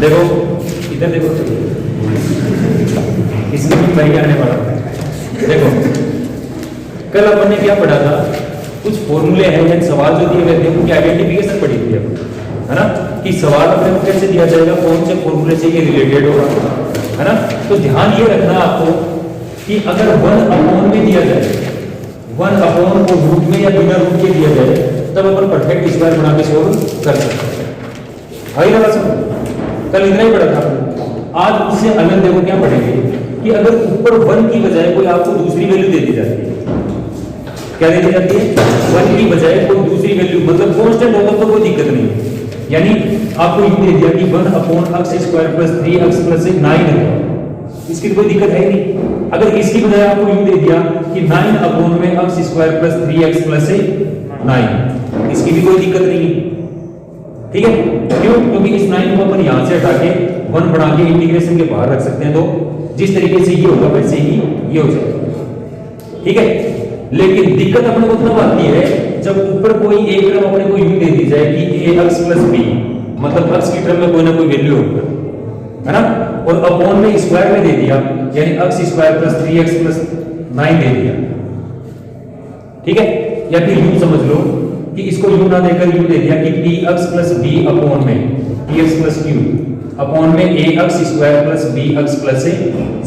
देखो इधर देखो, इसमें भी वही आने वाला है। देखो कल अपन ने क्या पढ़ा था, कुछ फॉर्मूले हैं या सवाल जो दिए गए थे उनकी आइडेंटिफिकेशन पढ़ी थी अपन, है ना, कि सवाल अपने को कैसे दिया जाएगा, कौन से फॉर्मूले से ये रिलेटेड होगा, है ना। तो ध्यान ये रखना आपको कि अगर 1/, में दिया जाए, 1/, को रूट में या बिना रूट के दिया जाए, तब अपन परफेक्ट स्क्वायर बना के सोल्व कर सकते हैं। आई ना बात? कल इतना ही पढ़ा था। आज उससे अलग देखो क्या पढ़ेंगे कि अगर ऊपर 1 की बजाय कोई आपको दूसरी वैल्यू दे दी जाती है, क्या दे दी जाती है? 1 की बजाय कोई दूसरी वैल्यू, मतलब कांस्टेंट होगा तो कोई दिक्कत नहीं है। यानी आपको ये दे दिया कि 1/x² + 3x + 9 है, इसकी कोई दिक्कत है नहीं। अगर इसकी बजाय आपको ये दे दिया कि 9/x² + 3x + 9, इसकी भी कोई दिक्कत नहीं है, ठीक है। क्यों? क्योंकि इस 9 को अपन यहां से हटा के 1 बना के इंटीग्रेशन के बाहर रख सकते हैं, तो जिस तरीके से ये होगा वैसे ही ये हो जाएगा, ठीक है। लेकिन दिक्कत अपने को तब आती है जब ऊपर कोई एक टर्म अपने को यूं दे दी जाए कि ax + b, मतलब x की टर्म में कोई ना कोई वैल्यू होगा, है ना, और अपॉन में स्क्वायर में दे दिया, यानी x² + 3x + 9 दे दिया, ठीक है। या फिर यूं समझ लो कि इसको यूं ना देकर यूं दे दिया कि px + b अपॉन में px + q अपॉन में ax² + bx +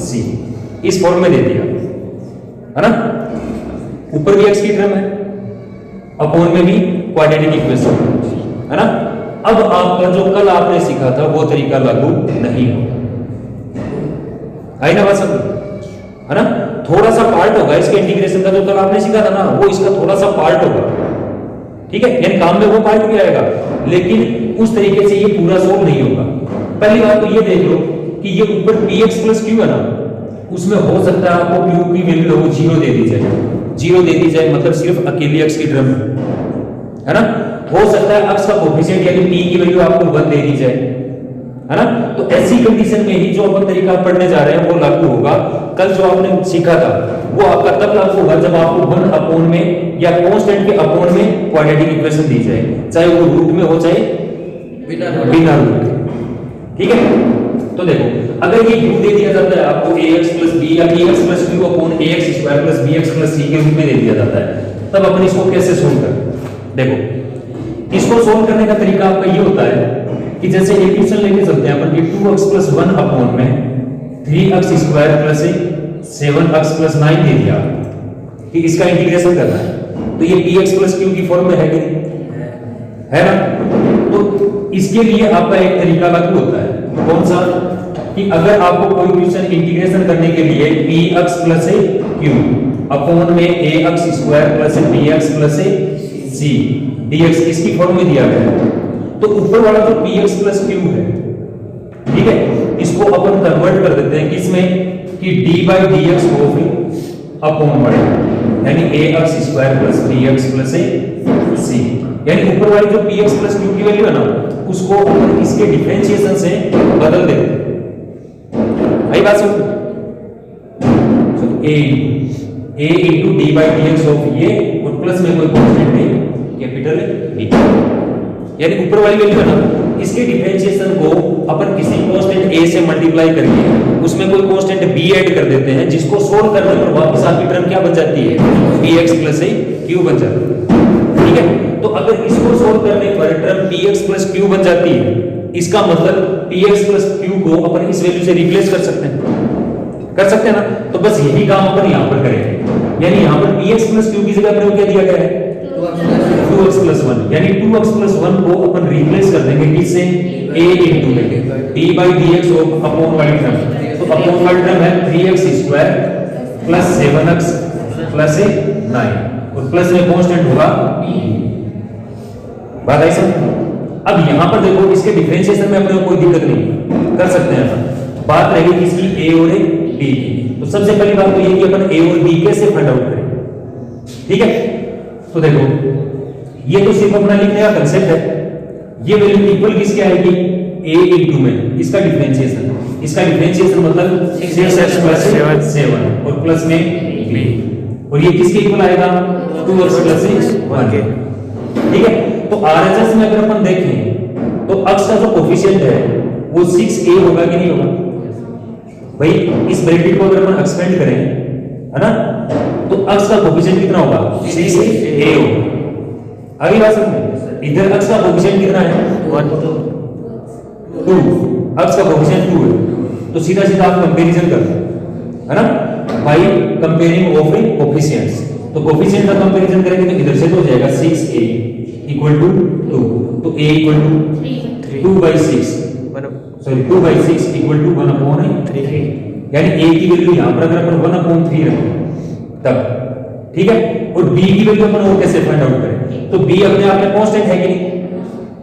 c, इस फॉर्म में दे दिया, है ना। ऊपर भी x की टर्म है, अपॉन में भी क्वाड्रेटिक इक्वेशन, है ना। अब आपका जो कल आपने सीखा था वो तरीका लागू नहीं होगा, आई ना बात समझ, है ना। थोड़ा सा पार्ट होगा इसके इंटीग्रेशन का, जो कल आपने सीखा था ना, वो इसका थोड़ा सा पार्ट होगा, ठीक है। यानी काम में वो पार्ट भी आएगा, लेकिन उस तरीके से ये पूरा सोल्व नहीं होगा। पहली बात तो ये देख लो कि ये ऊपर px + q है ना, उसमें हो सकता है आपको q की वैल्यू 0 दे दी जाए, 0 दे दी जाए, मतलब सिर्फ अकेली x की टर्म, है ना। हो सकता है x का कोएफिशिएंट यानी p की वैल्यू आपको 1 दे दी जाए, है ना। तो ऐसी कंडीशन में ही जो अपन तरीका पढ़ने जा रहे हैं वो लागू होगा। कल जो आपने सीखा था वो आपका तब लागू होगा जब आपको 1/, में या कांस्टेंट के अपॉन में क्वाड्रेटिक इक्वेशन दी जाए, चाहे वो रूट में हो चाहे बिना रूट, ठीक है। तो देखो अगर ये u दे दिया जाता है आपको ax + b या bx + q upon ax² + bx + c के रूप में दे दिया जाता है, तब अपन इसको कैसे सोल्व करें? देखो इसको सोल्व करने का तरीका आपका ये होता है कि जैसे इक्वेशन लेके चलते हैं अपन कि 2x + 1 अपॉन में 3x² + 7x + 9 दे दिया कि इसका इंटीग्रेशन करना है, तो ये px + q की फॉर्म में है कि नहीं, है ना। तो इसके लिए आपका एक तरीका लागू होता है, कौन सा, कि अगर आपको कोई क्वेश्चन इंटीग्रेशन करने के लिए px + q अपॉन में ax² + bx + c dx इसकी फॉर्म में दिया गया है, तो ऊपर वाला जो px + q है, ठीक है, इसको अपन कन्वर्ट कर देते हैं किसमें कि d/dx को फिर अपॉन में, यानी ax² + bx + c, यानी ऊपर वाली जो px + q की वैल्यू है ना, उसको अपन इसके डिफरेंशिएशन से बदल देते हैं। आई बात सुन, a * d/dx ऑफ ये और प्लस में कोई कांस्टेंट है कैपिटल B, यानी ऊपर वाली वैल्यू है ना, इसके डिफरेंशिएशन को अपन किसी कांस्टेंट a से मल्टीप्लाई करके उसमें कोई कांस्टेंट b ऐड कर देते हैं, जिसको सोल्व करने पर वापस आपकी टर्म क्या बन जाती है, px + q बन जाती है, ठीक है। तो अगर इसको सोल्व करने पर टर्म px + q बन जाती है, इसका मतलब px + q को अपन इस वैल्यू से रिप्लेस कर सकते हैं ना। तो बस यही काम अपन यहां पर करेंगे, यानी यहां पर px + q की जगह पर क्या दिया गया है, 2x + 1, यानी 2x + 1 को अपन रिप्लेस कर देंगे किससे, a * में d/dx ऑफ अपॉन वाली टर्म, तो अपॉन वाली टर्म है 3x² + 7x + 9 और प्लस में कांस्टेंट होगा b, बात आई समझ। अब यहां पर देखो इसके डिफरेंशिएशन में अपने को कोई दिक्कत नहीं, कर सकते हैं। बात रहेगी किसकी, a और b की। तो सबसे पहली बात तो ये कि अपन a और b कैसे फाइंड आउट करें, ठीक है। तो देखो ये तो सिर्फ अपना लिखने का कांसेप्ट है, ये वैल्यू इक्वल किसके आएगी, a * में इसका डिफरेंशिएशन मतलब 6x + 7 और प्लस में b, और ये किसके इक्वल आएगा, 2x + 1 के, ठीक है। तो RHS में अगर अपन देखें तो x का जो कोफिशिएंट है वो 6a होगा कि नहीं होगा? भाई इस ब्रैकेट को अगर अपन एक्सपेंड करें, है ना, तो अक्स का कोफिशिएंट कितना होगा? 6a होगा। अगली बात समझ, इधर अक्स का कोफिशिएंट कितना है? 1 2। अक्स का कोफिशिएंट 2 है, तो सीधा सीधा आप कंपैरिजन कर दो, है ना, बाय कंपेयरिंग ऑफ कोफिशिएंट्स। तो कोफिशिएंट का कंपैरिजन करेंगे तो इधर से तो हो जाएगा 6a इक्वल टू 2, तो a equal to 2/6, sorry 2/6 equal to 1/3, यानी a की वैल्यू यहां पर अगर अपन 1/3 रखें तब, ठीक है। और b की वैल्यू अपन और कैसे फाइंड आउट करें? तो b अपने आप में कांस्टेंट है कि नहीं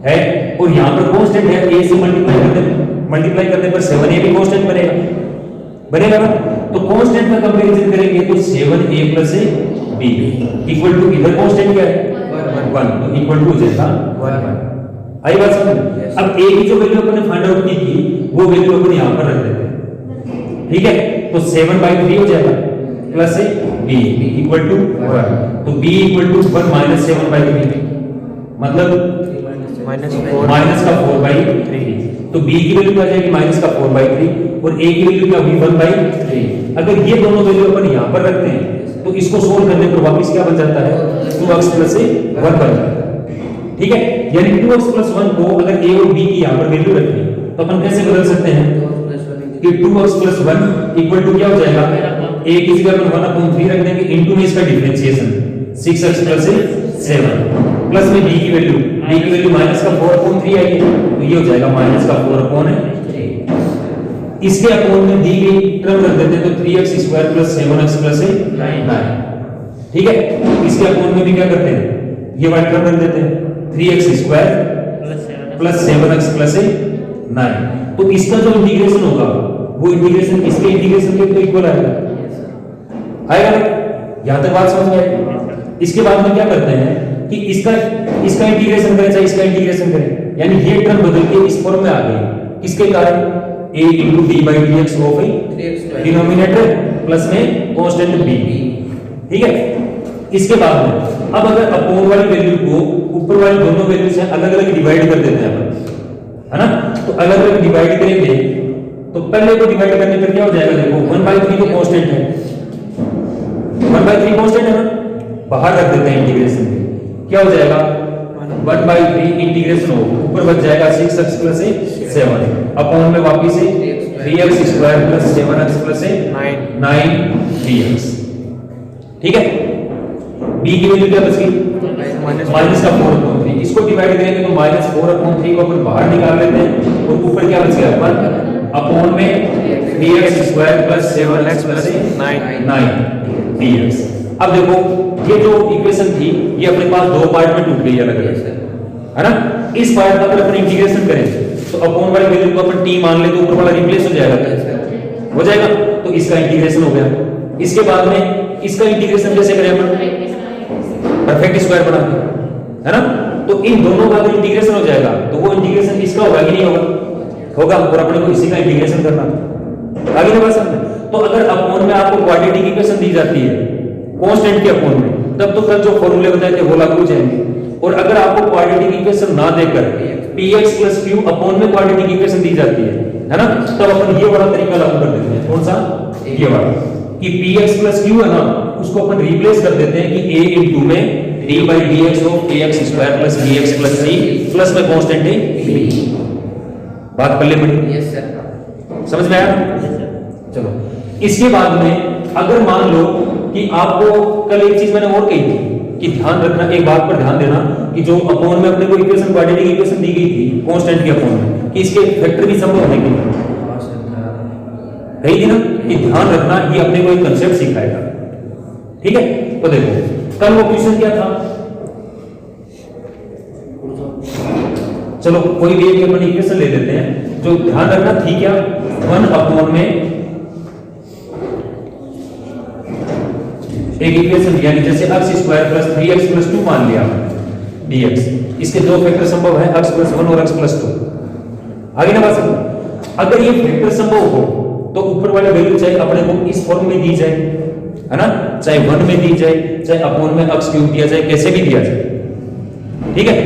है, और यहां पर कांस्टेंट है, a से मल्टीप्लाई करने पर 7a भी कांस्टेंट बनेगा ना। तो कांस्टेंट का कंपैरिजन करेंगे तो 7a plus b equal to, इधर कांस्टेंट क्या है? 1, तो इक्वल टू हो जाएगा 1। आई बात समझ? अब a की जो वैल्यू अपन ने फाइंड आउट की थी वो वैल्यू अपन यहां पर रख देते हैं, ठीक है। तो 7/3 हो जाएगा प्लस b इक्वल टू 1, तो b इक्वल टू 1 माइनस 7/3, मतलब माइनस का 4/3। तो b की वैल्यू क्या जाएगी? माइनस का 4/3, और a की वैल्यू क्या होगी? 1/3। अगर ये दोनों वैल्यू अपन यहां पर रखते हैं तो इसको सोल्व करने पर वापस क्या बन जाता है? 2x + 1 बन जाता है, ठीक है। यानी 2x + 1 को अगर a और b की यहां पर वैल्यू रखनी तो अपन कैसे बदल सकते हैं कि 2x + 1 इक्वल टू क्या हो जाएगा? a की जगह अपन 1/3 रख देंगे, इनटू में इसका डिफरेंशिएशन 6x + 7 प्लस में b की वैल्यू माइनस का 4/3 आएगी, तो ये हो जाएगा माइनस का 4/3। इसके अपोन में दी गई टर्म रख देते हैं तो 3x² + 7x + 9, ठीक है। इसके अपोन में भी क्या करते हैं? ये वाली टर्म रख देते हैं 3x² + 7x + 9। तो इसका जो इंटीग्रेशन होगा वो इंटीग्रेशन इसके इंटीग्रेशन के तो इक्वल आएगा ना? यहां तक बात समझ में आई? इसके बाद में क्या करते हैं कि इसका इंटीग्रेशन करें चाहे इसका इंटीग्रेशन करें, यानी ये टर्म बदल के इस फॉर्म में आ गई, किसके कारण? a × d/dx of denominator plus में कांस्टेंट b, ठीक है। इसके बाद में अब अगर अपोन वाली वैल्यू को ऊपर वाली दोनों वैल्यू से अलग-अलग डिवाइड कर देते हैं अपन, है ना, तो अलग-अलग डिवाइड करेंगे तो पहले को डिवाइड करने पर क्या हो जाएगा? देखो 1/3 तो कांस्टेंट है, 1/3 कांस्टेंट है ना, बाहर रख देते हैं इंटीग्रेशन में, क्या हो जाएगा? 1/3 इंटीग्रेशन हो, ऊपर बच जाएगा 6x + 7 अपॉन में वापस से 3x² + 7x + 9 dx, ठीक है। b की वैल्यू क्या बच गई? माइनस का 4/3। इसको डिवाइड करेंगे तो -4/3 को अपन बाहर निकाल लेते हैं, और ऊपर क्या बच गया? 1 अपॉन में 3x² + 7x + 9 dx। अब देखो ये जो इक्वेशन थी ये अपने पास दो पार्ट में टूट गई अलग-अलग, है ना। इस पार्ट का अगर अपन इंटीग्रेशन करें तो अपॉन वाली वैल्यू को अपन t मान ले तो ऊपर वाला रिप्लेस हो जाएगा, तो इसका इंटीग्रेशन हो गया। इसके बाद में इसका इंटीग्रेशन कैसे करें अपन? परफेक्ट स्क्वायर बना के, है ना। तो इन दोनों का अगर इंटीग्रेशन हो जाएगा तो वो इंटीग्रेशन इसका होगा कि नहीं होगा, और अपने को इसी का इंटीग्रेशन करना। आगे ना बात समझ? तो अगर अपॉन में आपको क्वाड्रेटिक इक्वेशन दी जाती है कांस्टेंट के अपॉन में, तब तो कल जो फॉर्मूले बताए थे वो लागू हो जाएंगे। और अगर आपको क्वाड्रेटिक इक्वेशन ना देकर px + q अपॉन में क्वाड्रेटिक इक्वेशन दी जाती है ना, तब अपन ये वाला तरीका लागू कर देते हैं। कौन सा? ये वाला, कि px + q है ना, उसको अपन रिप्लेस कर देते हैं कि a * में d/dx of ax² + bx + c plus में कांस्टेंट है b। बात पल्ले पड़ी? यस सर, समझ में आया? चलो, इसके बाद में अगर मान लो कि आपको कल एक चीज मैंने और कही थी कि ध्यान रखना, एक बात पर ध्यान देना कि जो अपॉन में अपने को इक्वेशन क्वाड्रेटिक इक्वेशन दी गई थी कांस्टेंट के अपॉन में, कि इसके फैक्टर भी संभव है कि कही थी ना, कि ध्यान रखना, ये अपने को एक कांसेप्ट सिखाएगा, ठीक है। तो देखो कल वो क्वेश्चन क्या था, चलो कोई भी एक अपन इक्वेशन ले लेते हैं, जो ध्यान रखना थी क्या, 1 अपॉन में एक इक्वेशन, यानी जैसे x² + 3x + 2 मान लिया dx, इसके दो फैक्टर संभव है, x + 1 और x + 2। आगे ना बात समझ? अगर ये फैक्टर संभव हो तो ऊपर वाले वैल्यू चाहे अपने को इस फॉर्म में दी जाए, है ना, चाहे 1 में दी जाए, चाहे अपॉन में x³ दिया जाए, कैसे भी दिया जाए, ठीक है।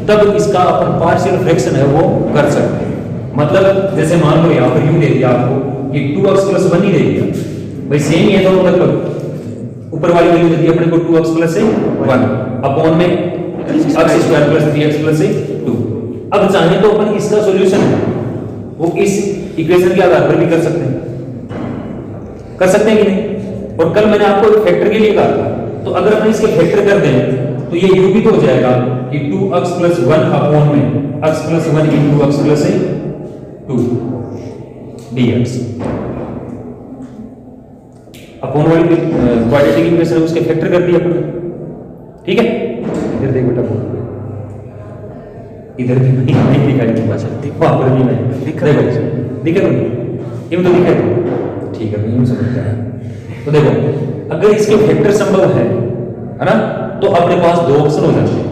तब इसका अपन पार्शियल फ्रैक्शन है वो कर सकते हैं। मतलब जैसे मान लो यहाँ पर यू दे दिया आपको कि 2x प्लस 1 ही दे दिया, भाई सेम ही है दोनों, मतलब ऊपर वाली वैल्यू देती है अपने को 2x प्लस 1 अपॉन में x square plus 3x plus 2। अब चाहे तो अपन इसका सॉल्यूशन है वो इस इक्वेशन के आधार पर भी कर सकते हैं कि नहीं। और कल मैंने आपको एक फैक्टर के लिए कहा था, तो अगर अपन इसके फैक्टर कर दें तो ये u भी तो हो जाएगा कि 2x प्लस 1 अपॉन में x plus 1 into x plus 2 dx upon वाली क्वाड्रेटिक इक्वेशन उसके फैक्टर कर दिया अपन, ठीक है। इधर देख बेटा, इधर भी नहीं दिखाई वहां पर भी नहीं दिखा, दिखे तो ये तो दिखे, ठीक है, यूं समझता है। तो देखो अगर इसके फैक्टर संभव है ना, तो अपने पास दो ऑप्शन हो जाते हैं।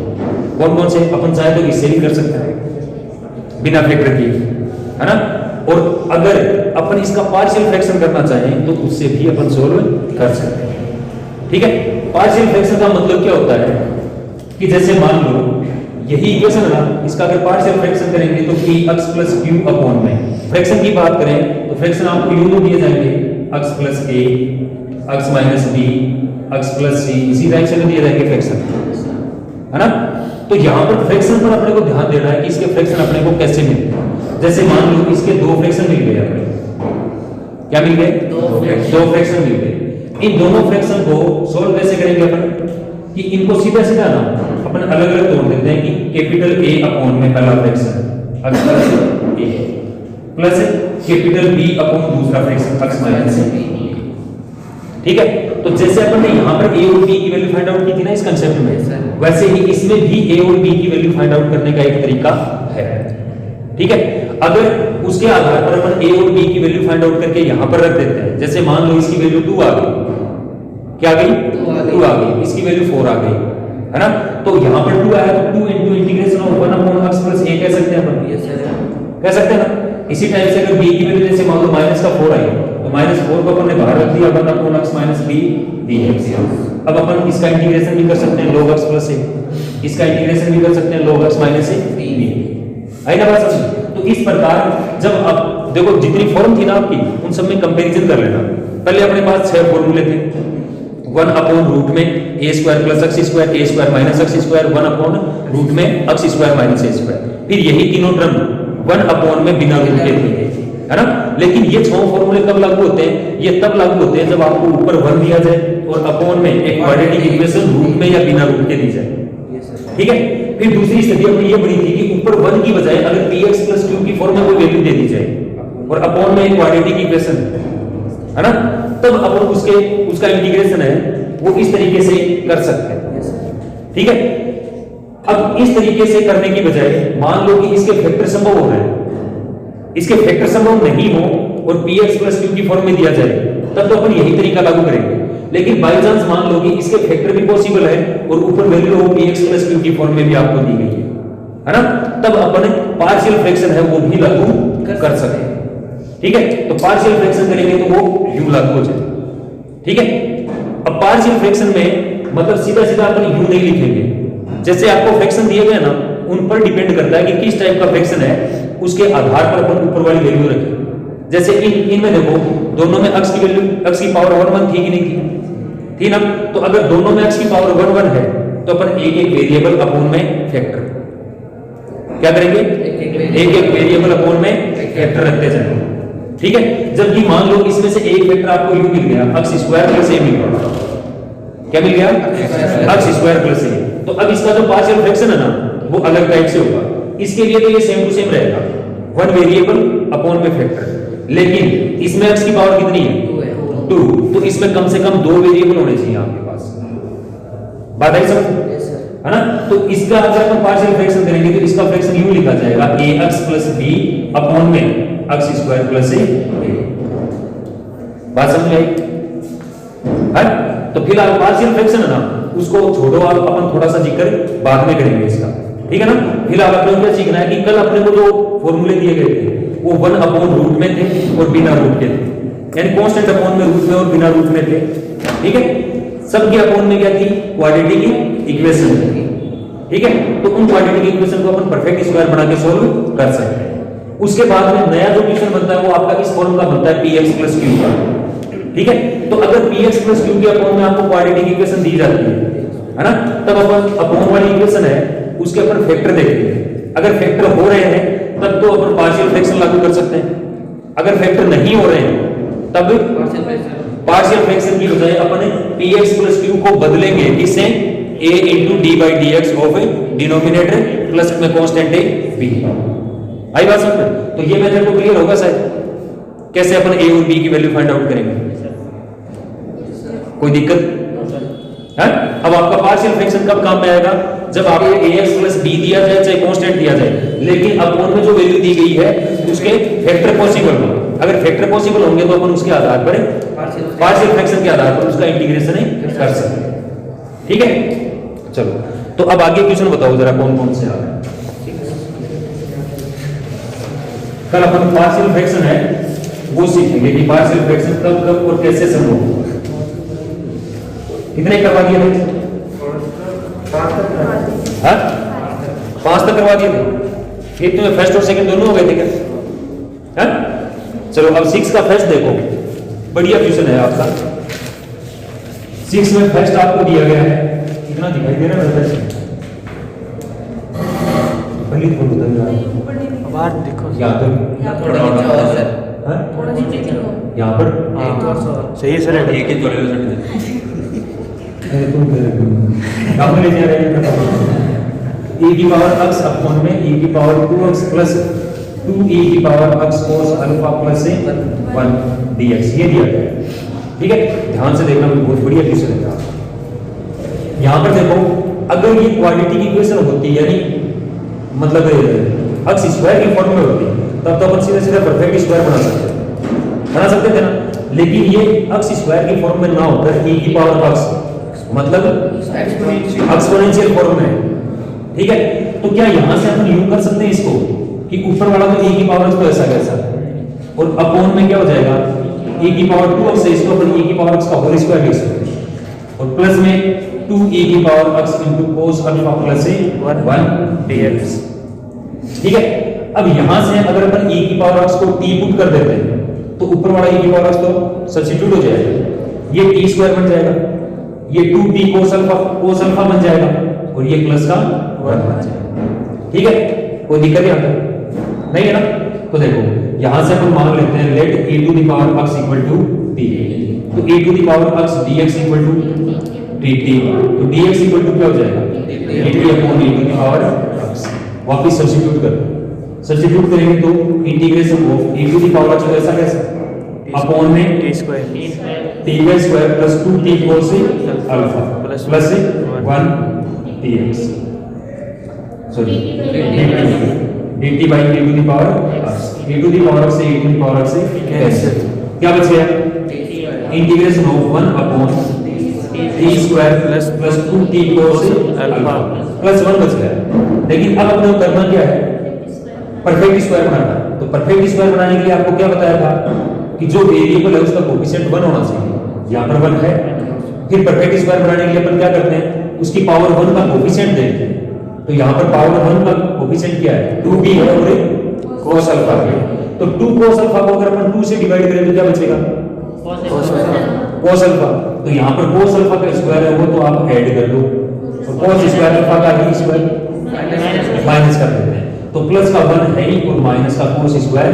कौन कौन से? अपन चाहे तो इससे भी कर सकते हैं बिना फैक्टर किए, है ना। और अगर अपन इसका पार्शियल फ्रैक्शन करना चाहें तो उससे भी अपन सोल्व कर सकते हैं, ठीक है। पार्शियल फ्रैक्शन का मतलब क्या होता है कि जैसे मान लो यही इक्वेशन है ना, इसका अगर पार्शियल फ्रैक्शन करेंगे तो px प्लस q अपॉन में, फ्रैक्शन की बात करें तो फ्रैक्शन आपको यूं में दिए जाएंगे x plus a x minus b x plus c, इसी टाइप से दिए जाएंगे फ्रैक्शन, है ना। तो यहाँ पर फ्रैक्शन पर अपने को ध्यान देना है कि इसके फ्रैक्शन अपने को कैसे मिलते हैं। जैसे मान लो इसके दो फ्रैक्शन मिल गए अपने, क्या मिल गए? दो फ्रैक्शन मिल गए। इन दोनों फ्रैक्शन को सोल्व कैसे करेंगे अपन कि इनको सीधा सीधा ना अपन अलग अलग तोड़ देते हैं कि कैपिटल A अपॉन में पहला fraction x plus a plus capital B upon दूसरा फ्रैक्शन x माइनस b, ठीक है। तो जैसे अपन ने यहाँ पर a और b की वैल्यू फाइंड आउट की थी ना इस कांसेप्ट में, वैसे ही इसमें भी a और b की वैल्यू फाइंड आउट करने का एक तरीका है, ठीक है। अगर उसके आधार पर अपन a और b की वैल्यू फाइंड आउट करके यहाँ पर रख देते हैं, जैसे मान लो इसकी वैल्यू 2 आ गई, क्या आ गई? 2 आ गई, इसकी वैल्यू 4 आ गई, है ना। तो यहाँ पर 2 आया तो 2 into integration of 1 upon x plus a कह सकते हैं अपन, कह सकते हैं ना। इसी टाइप से अगर b की वैल्यू जैसे मान लो माइनस का 4 आई तो माइनस 4 को अपन ने बाहर रख दिया, 1 upon x minus b dx। अब अपन इसका इंटीग्रेशन भी कर सकते हैं log x प्लस a, इसका इंटीग्रेशन भी कर सकते हैं log x minus a b, आई ना बात समझ। तो इस प्रकार जब अब देखो जितनी फॉर्म थी ना आपकी उन सब में कंपैरिजन कर लेना। पहले अपने पास 6 फॉर्मूले थे, 1 अपॉन रूट में a square plus x square, a square minus x square, 1 upon root में x square minus a square. फिर यही तीनों टर्म 1 अपॉन में बिना रूट के थे, है ना। लेकिन ये 6 फॉर्मूले कब लागू होते हैं? ये तब लागू होते हैं जब आपको ऊपर 1 दिया जाए और अपॉन में एक क्वाड्रेटिक इक्वेशन रूट में या बिना रूट के दी जाए, ठीक है। फिर दूसरी स्थिति अपनी ये बनी थी कि ऊपर 1 की बजाय अगर px प्लस q की फॉर्म में कोई वैल्यू दे दी जाए और अपॉन में एक क्वाड्रेटिक इक्वेशन, है ना, तब अपन उसका इंटीग्रेशन है वो इस तरीके से कर सकते हैं, ठीक है। अब इस तरीके से करने की बजाय मान लो कि इसके फैक्टर संभव हो रहे हैं, इसके फैक्टर संभव नहीं हो और px प्लस q की फॉर्म में दिया जाए, तब तो अपन यही तरीका लागू करेंगे। लेकिन बाय चांस मान लो कि इसके फैक्टर भी पॉसिबल है और ऊपर value of px plus q की फॉर्म में भी आपको दी गई है ना, तब अपन पार्शियल फ्रैक्शन है वो भी लागू कर सकते हैं, ठीक है। तो पार्शियल फ्रैक्शन करेंगे तो वो u लागू हो जाए, ठीक है। अब पार्शियल फ्रैक्शन में मतलब सीधा सीधा अपन u नहीं लिखेंगे, जैसे आपको फ्रैक्शन दिए गए ना उन पर डिपेंड करता है कि किस टाइप का फ्रैक्शन है, उसके आधार पर अपन ऊपर वाली वैल्यू रखें। जैसे इनमें देखो दोनों में x की वैल्यू x की पावर 1 थी कि नहीं थी ना। तो अगर दोनों में x की पावर 1 है तो अपन एक एक वेरिएबल अपॉन में फैक्टर क्या करेंगे, एक एक वेरिएबल अपॉन में फैक्टर रखते जाएंगे, ठीक है। जबकि मान लो इसमें से एक फैक्टर आपको u मिल गया, x स्क्वायर प्लस a मिल गया, क्या मिल गया? x square plus a। तो अब इसका जो पार्शियल फ्रैक्शन है ना वो अलग टाइप से होगा। इसके लिए तो ये सेम टू सेम रहेगा, 1 वेरिएबल अपॉन में फैक्टर। लेकिन इसमें x की पावर कितनी है? 2, तो इसमें कम से कम 2 वेरिएबल होने चाहिए आपके पास, बात आई समझ, है ना। तो इसका अगर अपन पार्शियल फ्रैक्शन करेंगे तो इसका फ्रैक्शन यूं लिखा जाएगा ax प्लस b अपॉन में x स्क्वायर प्लस a। बात समझ में आई? तो फिलहाल पार्शियल फ्रैक्शन है ना उसको छोड़ो, आप अपन थोड़ा सा जिक्र बाद में करेंगे इसका, ठीक है ना। फिलहाल अपने को क्या सीखना है कि कल अपने को जो फॉर्मूले दिए गए थे वो 1 अपॉन रूट में थे और बिना रूट के थे, यानी कांस्टेंट अपॉन में रूट में और बिना रूट में थे, ठीक है। सबके अपॉन में क्या थी? क्वाड्रेटिक इक्वेशन थी, ठीक है। तो उन क्वाड्रेटिक इक्वेशन को अपन परफेक्ट स्क्वायर बना के सोल्व कर सकते हैं, उसके बाद में नया जो क्वेश्चन बनता है वो आपका इस फॉर्म का बनता है px प्लस q का, ठीक है। तो अगर px प्लस q के अपॉन में आपको क्वाड्रेटिक इक्वेशन दी जाती है ना, तब अपन अपॉन वाली इक्वेशन है उसके अपन फैक्टर देखते हैं। अगर फैक्टर हो रहे हैं तब तो अपन पार्शियल फ्रैक्शन लागू कर सकते हैं, अगर फैक्टर नहीं हो रहे हैं तब पार्शियल फ्रैक्शन की बजाय अपन px प्लस q को बदलेंगे किससे, a into d by dx of denominator plus में कांस्टेंट है b। आई बात समझ में? तो ये मेथड को क्लियर होगा शायद, कैसे अपन a और b की वैल्यू फाइंड आउट करेंगे, कोई दिक्कत है? अब आपका पार्शियल फ्रैक्शन कब काम में आएगा, जब आपको ax प्लस b दिया जाए चाहे कांस्टेंट दिया जाए, लेकिन अपॉन में जो वैल्यू दी गई है उसके फैक्टर पॉसिबल हो। अगर फैक्टर पॉसिबल होंगे तो अपन उसके आधार पर पार्शियल फ्रैक्शन के आधार पर उसका इंटीग्रेशन कर सकते हैं, ठीक है। चलो तो अब आगे क्वेश्चन बताओ जरा कौन कौन से आ रहे हैं। कल अपन पार्शियल फ्रैक्शन है वो सीखेंगे कि पार्शियल फ्रैक्शन कब कब और कैसे संभव हो। कितने करवा दिए थे? 5 तक करवा दिए थे। एक तुम्हें फर्स्ट और सेकंड दोनों हो गए थे क्या? है? चलो अब 6 का फर्स्ट देखो, बढ़िया क्वेश्चन है आपका। 6 में फर्स्ट आपको दिया गया है, कितना दिखाई दे रहा है? पहली तो बाहर देखो, यहाँ पर यहाँ पर सही है सर, एक ही ले जा रहे हैं e की पावर x अपॉन में e की पावर 2x प्लस 2e की power x cos alpha plus 1 dx ये दिया गया है, ठीक है। ध्यान से देखना, बहुत बढ़िया क्वेश्चन है। यहाँ पर देखो, अगर ये क्वाड्रेटिक इक्वेशन होती है, यानी मतलब x स्क्वायर की फॉर्म में होती तब तो अपन सीधे सीधे परफेक्ट स्क्वायर बना सकते थे ना, लेकिन ये x स्क्वायर की फॉर्म में ना होकर e की पावर x मतलब एक्सपोनेंशियल फॉर्म में, ठीक है। तो क्या यहां से अपन यूं कर सकते हैं इसको कि ऊपर वाला तो e की पावर x तो ऐसा कैसा और अपॉन में क्या हो जाएगा e की पावर 2x से इसको अपन e की पावर x का होल स्क्वायर लिख सकते हैं और प्लस में 2e की power x into cos alpha plus 1 dx, ठीक है। अब यहां से अगर अपन e की पावर x को t पुट कर देते हैं तो ऊपर वाला e की पावर x तो सब्स्टिट्यूट हो जाएगा, ये t स्क्वायर बन जाएगा, ये 2t cos अल्फा बन जाएगा और ये प्लस का 1 बन जाएगा, ठीक है। कोई दिक्कत नहीं है ना? तो देखो यहां से अपन मान लेते हैं let e to the power x equal to t, तो e to the power x dx equal to dt, तो dx इक्वल टू क्या हो जाएगा dt upon e to the power x। वापस सब्स्टिट्यूट करेंगे तो integration of e to the power x ऐसा कैसा अपॉन में t square plus 2t cos alpha plus 1 dx, sorry dt by e to the power x, e to the power x से e to the power x से cancel, क्या बच गया integration of 1 upon t square plus 2t cos alpha plus 1 बच गया। लेकिन अब अपने करना क्या है, परफेक्ट स्क्वायर बनाना। तो परफेक्ट स्क्वायर बनाने के लिए आपको क्या बताया था कि जो वेरिएबल है उसका कोएफिशिएंट 1 होना चाहिए, यहाँ पर 1 है। फिर परफेक्ट स्क्वायर बनाने के लिए अपन क्या करते हैं, उसकी पावर 1 का कोएफिशिएंट देखते हैं। तो यहाँ पर पावर 1 का कोएफिशिएंट क्या है 2b है और cos अल्फा है, तो 2 cos अल्फा को अगर अपन 2 से डिवाइड करें तो क्या बचेगा cos अल्फा। तो यहाँ पर cos अल्फा का स्क्वायर है वो तो आप ऐड कर दो, तो cos स्क्वायर अल्फा का ही स्क्वायर माइनस कर देते हैं, तो प्लस का 1 है ही और माइनस का cos स्क्वायर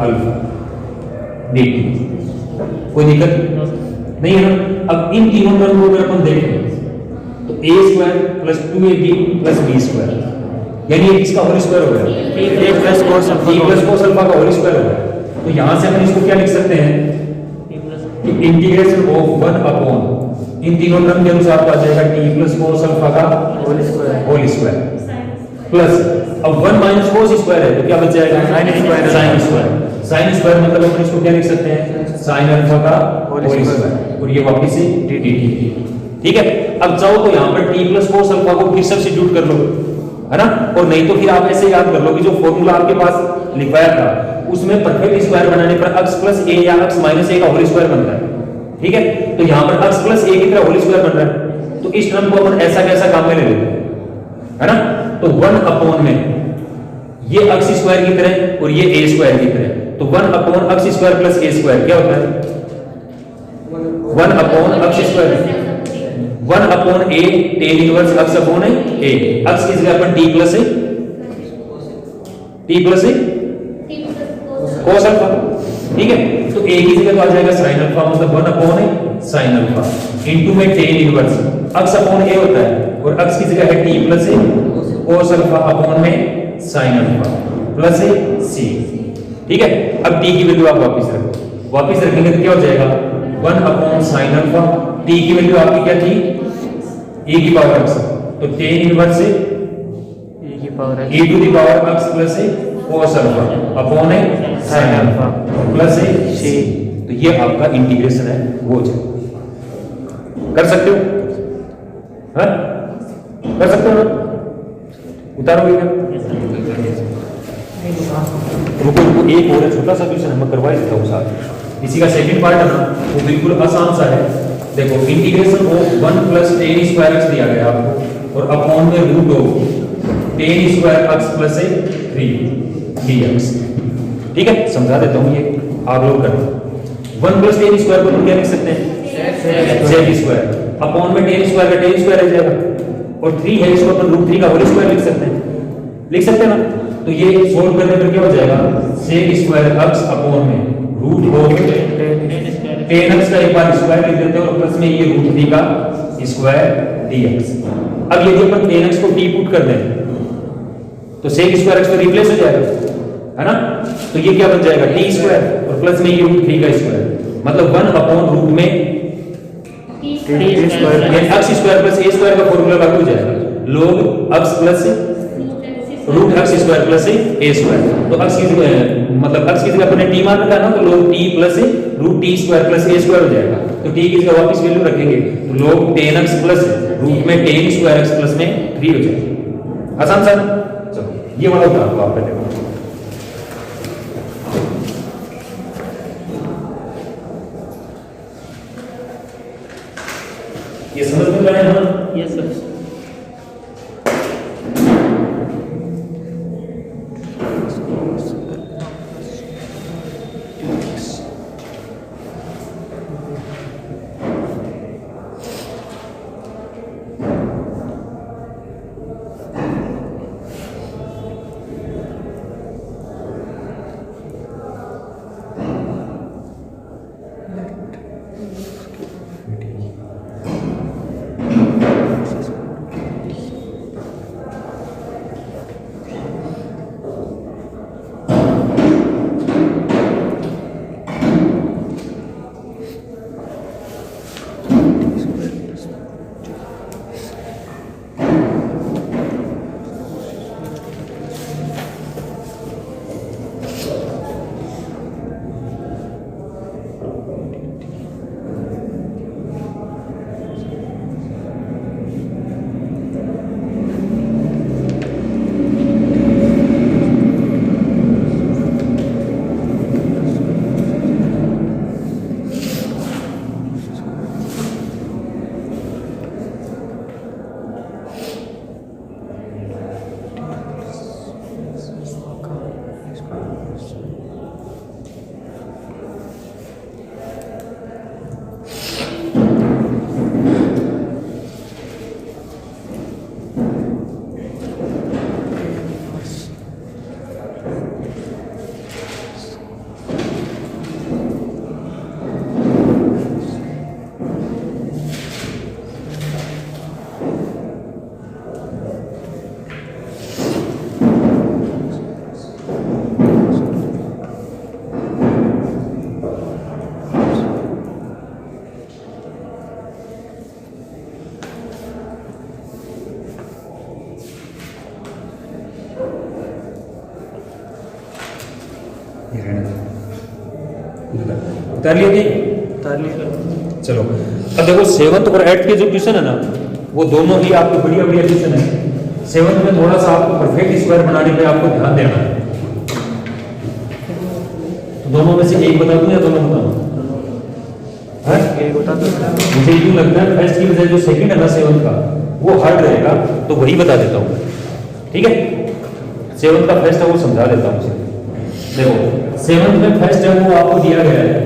अल्फा dt। कोई दिक्कत नहीं है ना? अब इन तीनों टर्म को अगर अपन देखें तो a square plus 2ab plus b square, यानी ये किसका होल स्क्वायर हो गया a प्लस cos अल्फा का होल स्क्वायर हो गया। तो यहां से अपन इसको क्या लिख सकते हैं कि इंटीग्रेशन ऑफ 1 अपॉन इन तीनों टर्म के अनुसार आ जाएगा t प्लस cos अल्फा का होल स्क्वायर प्लस अब 1 माइनस cos स्क्वायर है तो क्या बच जाएगा sin स्क्वायर। sin स्क्वायर मतलब अपन इसको क्या लिख सकते हैं sin अल्फा का होल स्क्वायर और ये वापस से dt, ठीक है। अब चाहो तो यहाँ पर t प्लस cos अल्फा को फिर सब्स्टिट्यूट कर लो, है ना? और नहीं तो फिर आप ऐसे याद कर लो कि जो फॉर्मूला आपके पास लिखवाया था उसमें परफेक्ट स्क्वायर बनाने पर x प्लस a या x माइनस a का होल स्क्वायर बनता है, ठीक है। तो यहाँ पर x प्लस a की तरह होल स्क्वायर बन रहा है, तो इस टर्म को अपन ऐसा कैसा काम में ले लेते हैं, है ना? तो 1 अपॉन में ये अक्स स्क्वायर की तरह और ये ए स्क्वायर की तरह, तो 1 upon X square plus a square क्या होता है? 1 अपॉन अक्स स्क्वायर 1 अपॉन ए टेन इनवर्स अक्स अपॉन ए, अक्स की जगह अपन T plus a cos alpha, ठीक है। तो a की जगह तो आ जाएगा sin अल्फा, मतलब 1 upon a sin alpha into में टेन इनवर्स अक्स अपॉन ए होता है और अक्स की जगह है t plus a cos alpha upon में sin alpha plus a c, ठीक है। अब t की वैल्यू आप वापस रखेंगे तो क्या हो जाएगा? 1 अपॉन sin अल्फा, t की वैल्यू आपकी क्या थी? e की पावर x, तो टेन इनवर्स से e की पावर e to the power x plus a cos alpha upon a sin alpha plus a c, तो ये आपका इंटीग्रेशन है वो जो कर सकते हो, हाँ कर सकते हो ना? उतारोगे क्या? रुको एक और छोटा सा क्वेश्चन मैं करवा देता हूँ साथ, इसी का सेकंड पार्ट है ना, वो बिल्कुल आसान सा है। देखो integration of 1 plus tan square x दिया गया आपको और अपॉन में root of tan square x plus 3 dx, ठीक है। समझा देता हूँ, ये आप लोग करना। 1 प्लस टेन स्क्वायर को हम क्या लिख सकते हैं? सेक स्क्वायर, अपॉन में टेन स्क्वायर का टेन स्क्वायर आ जाएगा और 3 है इसको अपन रूट 3 का होल स्क्वायर लिख सकते हैं ना। तो ये सोल्व करने पर क्या हो जाएगा? सेक स्क्वायर एक्स अपॉन में रूट ऑफ टेन एक्स का एक बार स्क्वायर लिख देते हैं और प्लस में ये रूट 3 का स्क्वायर dx। अब यदि अपन टेन एक्स को t पुट कर दें तो सेक स्क्वायर एक्स तो रिप्लेस हो जाएगा, है ना। तो ये क्या बन जाएगा? t स्क्वायर और प्लस में ये रूट 3 का स्क्वायर, मतलब 1 अपॉन रूट में t square x square plus a square का फार्मूला लागू हो जाएगा, log x plus root x square plus a square. तो x की जगह मतलब x की जगह अपने t मान रखा है ना, तो log t plus root t square plus a square हो जाएगा। तो t की जगह वापस वैल्यू रखेंगे तो log 10x प्लस रूट में 10 स्क्वायर x प्लस में 3 हो जाएगा। आसान सा, चलो ये वाला उतार दो आप पहले। ये समझ में आया ना? Yes sir. उतार लिया जी? उतार लिया। चलो अब देखो 7th और 8th के जो क्वेश्चन है ना, वो दोनों ही आपके बढ़िया बढ़िया क्वेश्चन है। 7th में थोड़ा सा आपको परफेक्ट स्क्वायर बनाने पे आपको ध्यान देना है। तो दोनों में से एक बता दूं या दोनों बताऊं? एक बता दो। मुझे यूं लगता है फर्स्ट की बजाय जो सेकंड है ना 7th का वो हार्ड रहेगा, तो वही बता देता हूं, ठीक है। सेवंथ का फर्स्ट है वो समझा देता हूँ उसे। देखो सेवंथ में फर्स्ट है वो आपको दिया गया है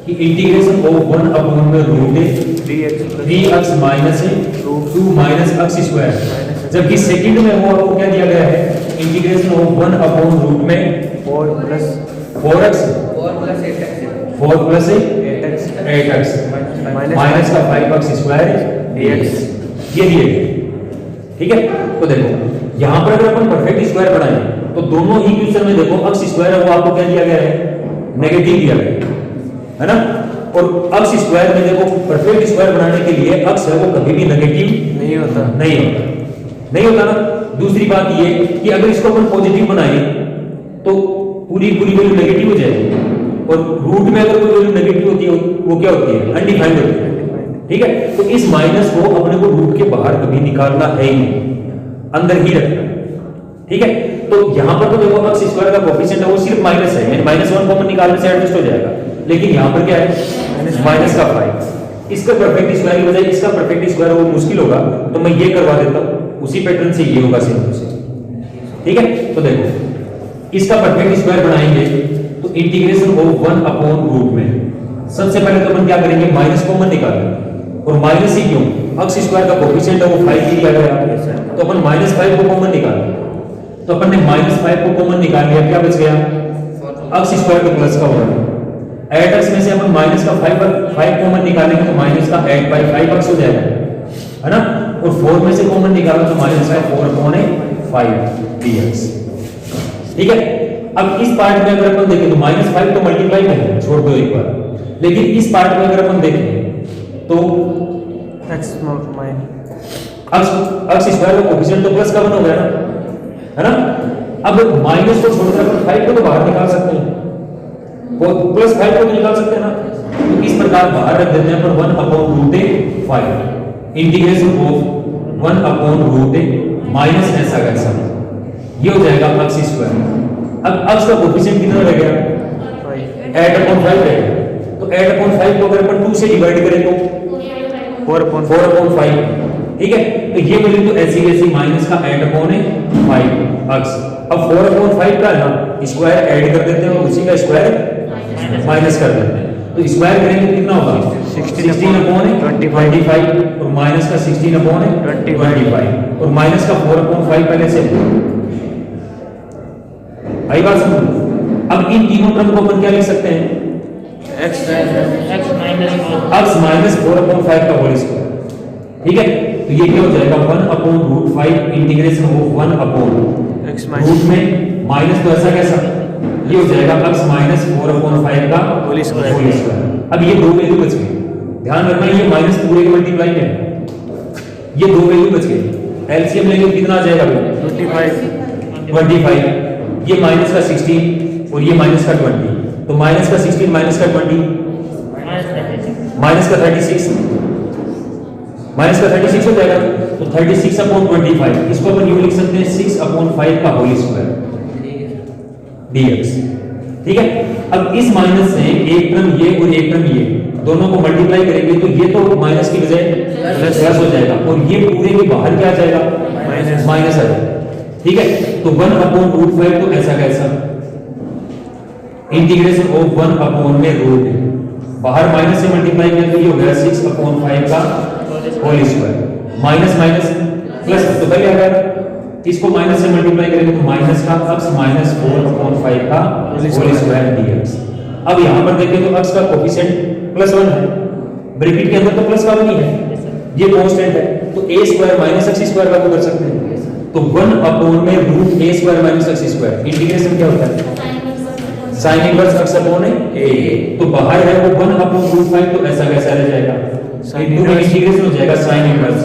कि इंटीग्रेशन ऑफ 1 अपॉन में root 3x minus 2 minus x square, जबकि सेकंड में वो आपको क्या दिया गया है, इंटीग्रेशन ऑफ 1 अपॉन रूट में 4 प्लस 8x माइनस का 5x स्क्वायर dx, ये दिए गए। ठीक है, तो देखो यहां पर अगर अपन परफेक्ट स्क्वायर बनाएं तो दोनों ही क्वेश्चन में देखो x स्क्वायर है वो आपको क्या दिया गया है, नेगेटिव दिया गया है ना, और x स्क्वायर में देखो परफेक्ट स्क्वायर बनाने के लिए x है वो कभी भी नेगेटिव नहीं होता ना। दूसरी बात ये कि अगर इसको अपन पॉजिटिव बनाए तो पूरी वैल्यू नेगेटिव हो जाएगी, और रूट में अगर कोई वैल्यू नेगेटिव होती है वो क्या होती है, अनडिफाइंड होती है। ठीक है, तो इस माइनस को अपने को रूट के बाहर कभी निकालना है ही नहीं, अंदर ही रखना। ठीक है, तो यहां पर तो देखो x स्क्वायर का कोएफिशिएंट है वो सिर्फ माइनस है, यानी -1 कॉमन निकालने से एडजस्ट हो जाएगा, लेकिन यहां पर क्या है, माइनस का 5, इसका परफेक्ट स्क्वायर की बजाय इसका परफेक्ट स्क्वायर वो मुश्किल होगा, तो मैं ये करवा देता हूं, उसी पैटर्न से ये होगा सेम टू सेम। ठीक है, तो देखो इसका परफेक्ट स्क्वायर बनाएंगे तो इंटीग्रेशन ऑफ 1 अपॉन रूट में सबसे पहले तो अपन क्या करेंगे, माइनस कॉमन निकालेंगे, और माइनस ही क्यों, x स्क्वायर का कोएफिशिएंट है वो 5 दिया गया है, तो अपन -5 को कॉमन निकालें, तो अपन ने -5 को कॉमन निकाल लिया, क्या बच गया, x स्क्वायर के प्लस का होगा, 8x में से अपन माइनस का 5 कॉमन निकालेंगे तो माइनस का 8 बाई 5x हो जाएगा, है ना, और 4 में से कॉमन निकालो तो माइनस का 4/5 dx। ठीक है, अब इस पार्ट में अगर अपन देखें तो -5 तो मल्टीप्लाई में है, छोड़ दो एक बार, लेकिन इस पार्ट में अगर अपन देखें तो x स्क्वायर का कोएफिशिएंट तो प्लस का 1 हो गया ना, है ना। अब माइनस को छोड़कर अपन 5 को तो बाहर निकाल सकते हैं, वो प्लस 5 को तो निकाल सकते हैं ना, तो इस प्रकार बाहर रख देते हैं पर 1 upon root 5 integration of 1 upon root minus ऐसा कैसा, ये हो जाएगा x स्क्वायर। अब x का कोएफिशिएंट कितना रह गया, 8/5 रहेगा, तो 8/5 को अगर अपन 2 से डिवाइड करें तो 4/5। ठीक है, तो ये वैल्यू तो ऐसी वैसी माइनस का 8/5x। अब 4/5 का ना स्क्वायर ऐड कर देते हैं और उसी का स्क्वायर माइनस कर देते हैं, तो स्क्वायर करेंगे तो कितना होगा, 16/25 और माइनस का 16/25 और माइनस का 4/5 पहले से आई बात समझ। अब इन तीनों टर्म को अपन क्या लिख सकते हैं, x माइनस 4/5 का होल स्क्वायर। ठीक है, तो ये क्या हो जाएगा, 1/5 इंटीग्रेशन ऑफ 1 अपॉन रूट में माइनस तो ऐसा कैसा, ये हो जाएगा x माइनस 4/5 का होल स्क्वायर। अब ये दो वैल्यू बच गई, ध्यान रखना ये माइनस पूरे के मल्टीप्लाई में, ये दो वैल्यू बच गई, एलसीएम लेंगे कितना आ जाएगा, 25, ये माइनस का 16 और ये माइनस का 20, तो माइनस का 16 माइनस का 20 माइनस का 36, माइनस का 36 हो जाएगा, तो 36/25, इसको अपन यूं लिख सकते हैं 6/5 का होल स्क्वायर dx। ठीक है, अब इस माइनस से एक टर्म ये और एक टर्म ये दोनों को मल्टीप्लाई करेंगे तो ये तो माइनस की बजाय प्लस हो जाएगा, और ये पूरे के बाहर क्या आ जाएगा, माइनस आ जाएगा। ठीक है, तो 1/√5 तो ऐसा कैसा, इंटीग्रेशन ऑफ 1 में रूट बाहर माइनस से मल्टीप्लाई किया तो ये हो गया 6/5 का whole square, minus minus plus तो पहले आ गया, इसको माइनस से मल्टीप्लाई करेंगे तो माइनस का x माइनस 4/5 का होल स्क्वायर dx। अब यहां पर देखें तो x का कोएफिशिएंट +1 है, ब्रैकेट के अंदर तो प्लस का 1 ही है, ये कांस्टेंट है, तो a square minus x square का कर सकते हैं, तो 1 में root a square minus x square, integration क्या होता है, sin inverse x upon a, तो बाहर है वो 1/√5 तो ऐसा कैसा रह जाएगा, इंटीग्रेशन हो जाएगा sin इनवर्स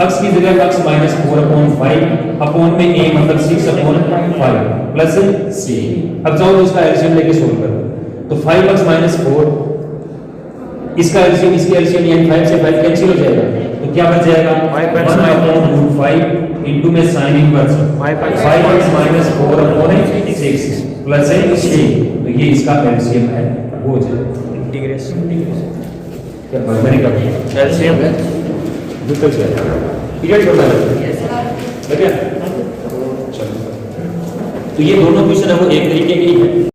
x की जगह x माइनस 4/5 अपॉन में a मतलब 6/5 प्लस c। अब जाओ इसका एलसीएम लेके सोल्व करो, तो 5x माइनस 4 इसका एलसीएम इसके एलसीएम यानी 5 से 5 कैंसिल हो जाएगा, तो क्या बच जाएगा 1/√5 इनटू में sin inverse 5x minus 4/6 plus c, तो ये इसका एलसीएम है, वो हो जाएगा इंटीग्रेशन क्या मैंने कहा एलसीएम है बिल्कुल सही, पीरियड छोटा है, ठीक है, चलो। तो ये दोनों क्वेश्चन है वो एक तरीके के ही है।